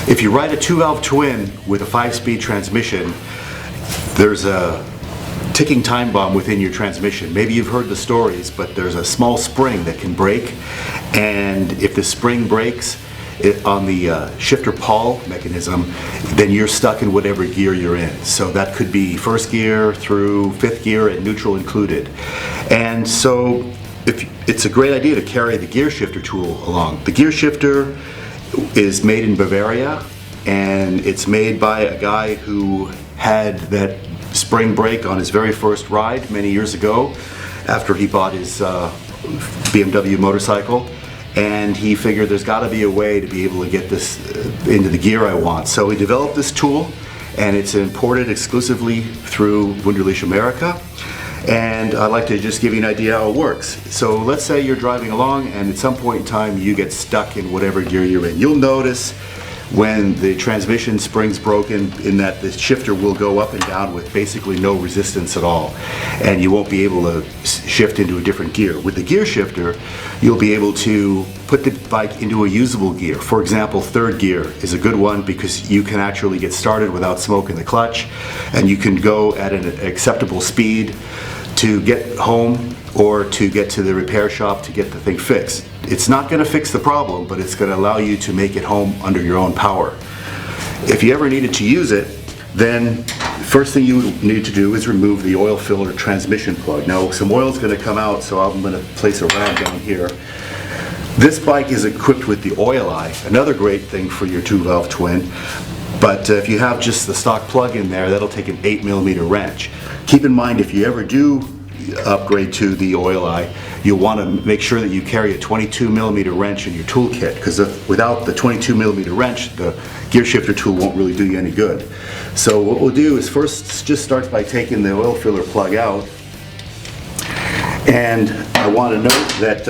If you ride a 2-valve twin with a 5-speed transmission, there's a ticking time bomb within your transmission. Maybe you've heard the stories, but there's a small spring that can break, and if the spring breaks on the shifter pawl mechanism, then you're stuck in whatever gear you're in. So that could be first gear through fifth gear and neutral included. And so it's a great idea to carry the gear shifter tool along. The gear shifter is made in Bavaria, and it's made by a guy who had that spring break on his very first ride many years ago after he bought his BMW motorcycle, and he figured there's got to be a way to be able to get this into the gear I want. So he developed this tool, and it's imported exclusively through Wunderlich America. And I'd like to just give you an idea how it works. So let's say you're driving along and at some point in time you get stuck in whatever gear you're in. You'll notice when the transmission spring's broken in that the shifter will go up and down with basically no resistance at all, and you won't be able to shift into a different gear. With the gear shifter, you'll be able to put the bike into a usable gear. For example, third gear is a good one because you can actually get started without smoke in the clutch, and you can go at an acceptable speed to get home or to get to the repair shop to get the thing fixed. It's not going to fix the problem, but it's going to allow you to make it home under your own power. If you ever needed to use it, then first thing you need to do is remove the oil filler transmission plug. Now some oil is going to come out, so I'm going to place a rag down here. This bike is equipped with the oil eye, another great thing for your 2-valve twin. But if you have just the stock plug in there, that'll take an 8mm wrench. Keep in mind, if you ever do upgrade to the oil eye, you'll want to make sure that you carry a 22mm wrench in your toolkit, because without the 22mm wrench, the gear shifter tool won't really do you any good. So what we'll do is first just start by taking the oil filler plug out. And I want to note that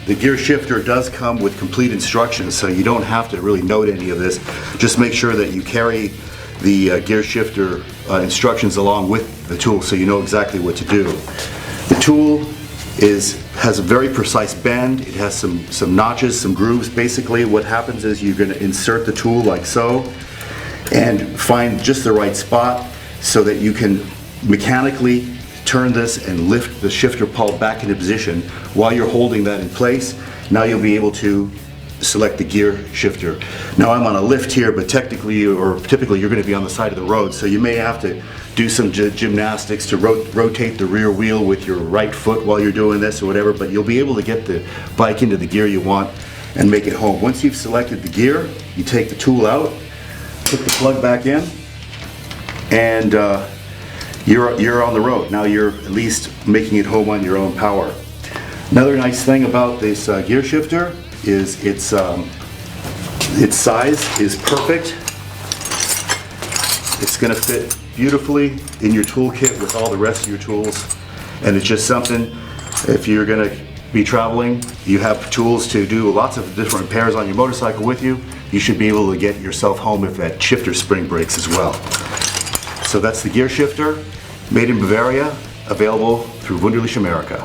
the gear shifter does come with complete instructions, so you don't have to really note any of this. Just make sure that you carry the gear shifter instructions along with the tool so you know exactly what to do. The tool has a very precise bend. It has some notches, some grooves. Basically what happens is you're going to insert the tool like so and find just the right spot so that you can mechanically turn this and lift the shifter pawl back into position. While you're holding that in place, now you'll be able to select the gear shifter. Now I'm on a lift here, but technically or typically you're going to be on the side of the road, so you may have to do some gymnastics to rotate the rear wheel with your right foot while you're doing this or whatever, but you'll be able to get the bike into the gear you want and make it home. Once you've selected the gear, you take the tool out, put the plug back in, and you're on the road. Now you're at least making it home on your own power. Another nice thing about this gear shifter is its size is perfect. It's going to fit beautifully in your toolkit with all the rest of your tools, and it's just something, if you're going to be traveling, you have tools to do lots of different repairs on your motorcycle with you, you should be able to get yourself home if that shifter spring breaks as well. So that's the gear shifter, made in Bavaria, available through Wunderlich America.